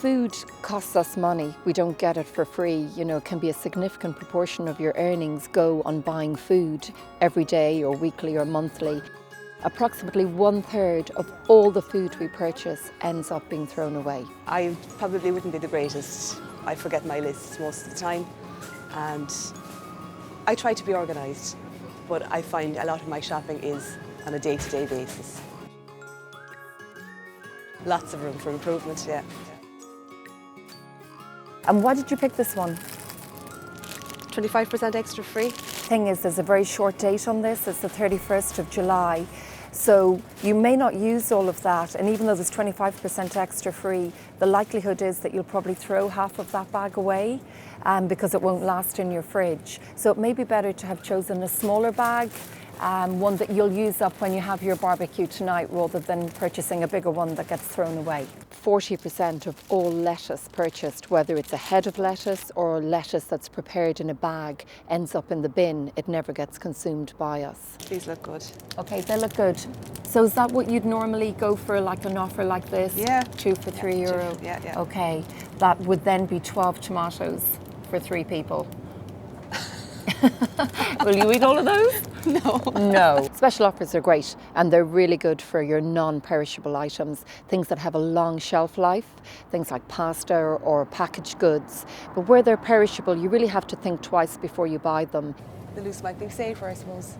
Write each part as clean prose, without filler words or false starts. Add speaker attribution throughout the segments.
Speaker 1: Food costs us money. We don't get it for free. You know, it can be a significant proportion of your earnings go on buying food every day or weekly or monthly. Approximately 1/3 of all the food we purchase ends up being thrown away.
Speaker 2: I probably wouldn't be the greatest. I forget my lists most of the time, and I try to be organised, but I find a lot of my shopping is on a day-to-day basis. Lots of room for improvement, yeah.
Speaker 1: And why did you pick this one?
Speaker 2: 25% extra free.
Speaker 1: Thing is, there's a very short date on this. It's the 31st of July. So you may not use all of that, and even though there's 25% extra free, the likelihood is that you'll probably throw half of that bag away because it won't last in your fridge. So it may be better to have chosen a smaller bag, one that you'll use up when you have your barbecue tonight, rather than purchasing a bigger one that gets thrown away. 40% of all lettuce purchased, whether it's a head of lettuce or lettuce that's prepared in a bag, ends up in the bin. It never gets consumed by us.
Speaker 2: These look good.
Speaker 1: Okay, they look good. So is that what you'd normally go for, like an offer like this?
Speaker 2: Yeah.
Speaker 1: 2 for €3?
Speaker 2: Yeah.
Speaker 1: Okay, that would then be 12 tomatoes for 3 people. Will you eat all of those?
Speaker 2: No.
Speaker 1: No. Special offers are great, and they're really good for your non-perishable items, things that have a long shelf life, things like pasta or packaged goods. But where they're perishable, you really have to think twice before you buy them.
Speaker 2: The loose might be safer, I suppose.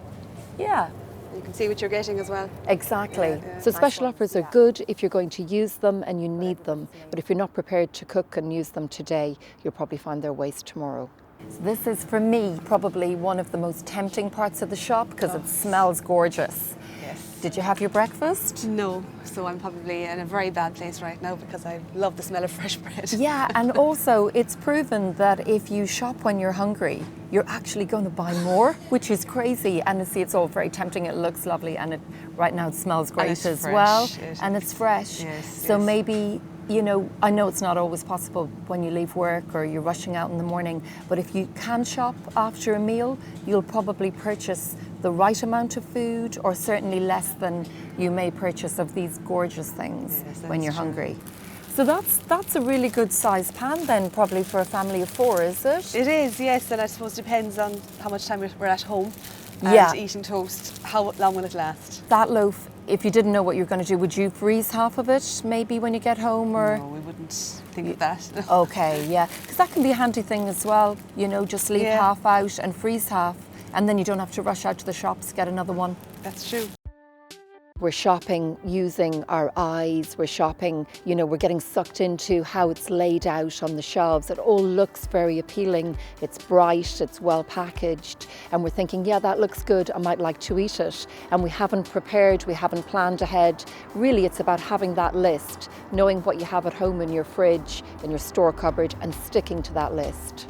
Speaker 1: Yeah.
Speaker 2: You can see what you're getting as well.
Speaker 1: Exactly.
Speaker 2: Yeah.
Speaker 1: So special offers are good if you're going to use them and you need them, but if you're not prepared to cook and use them today, you'll probably find they're waste tomorrow. So this is, for me, probably one of the most tempting parts of the shop because it smells gorgeous.
Speaker 2: Yes.
Speaker 1: Did you have your breakfast?
Speaker 2: No, so I'm probably in a very bad place right now because I love the smell of fresh bread.
Speaker 1: Yeah, and also it's proven that if you shop when you're hungry, you're actually going to buy more, which is crazy. And see, it's all very tempting. It looks lovely, and right now it smells great as well. And it's fresh.
Speaker 2: Yes,
Speaker 1: so
Speaker 2: yes.
Speaker 1: Maybe, you know, I know it's not always possible when you leave work or you're rushing out in the morning, but if you can shop after a meal, you'll probably purchase the right amount of food, or certainly less than you may purchase of these gorgeous things when you're hungry. So that's a really good size pan then, probably for a family of 4, is it?
Speaker 2: It is, yes, and I suppose it depends on how much time we're at home and eating toast. How long will it last?
Speaker 1: That loaf, if you didn't know what you're going to do, would you freeze half of it maybe when you get home? Or?
Speaker 2: No, we wouldn't think of that.
Speaker 1: Okay, yeah, because that can be a handy thing as well, you know, just leave half out and freeze half, and then you don't have to rush out to the shops to get another one.
Speaker 2: That's true.
Speaker 1: We're shopping using our eyes, we're shopping, you know, we're getting sucked into how it's laid out on the shelves. It all looks very appealing, it's bright, it's well packaged, and we're thinking, yeah, that looks good, I might like to eat it. And we haven't prepared, we haven't planned ahead. Really, it's about having that list, knowing what you have at home in your fridge, in your store cupboard, and sticking to that list.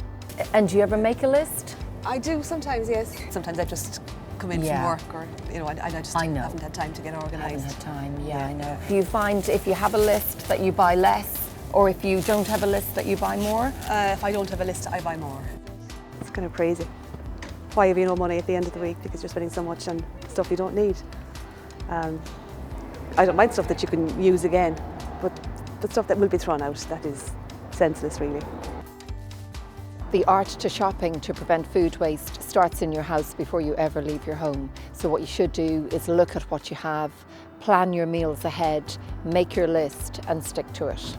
Speaker 1: And do you ever make a list?
Speaker 2: I do sometimes, yes. Sometimes I just come in from work, or you know, I just haven't had time to get organised.
Speaker 1: Haven't had time, yeah, I know. Do you find if you have a list that you buy less, or if you don't have a list that you buy more?
Speaker 2: If I don't have a list, I buy more. It's kind of crazy. Why have you no money at the end of the week? Because you're spending so much on stuff you don't need. I don't mind stuff that you can use again, but the stuff that will be thrown out, that is senseless, really.
Speaker 1: The art to shopping to prevent food waste starts in your house before you ever leave your home. So what you should do is look at what you have, plan your meals ahead, make your list and stick to it.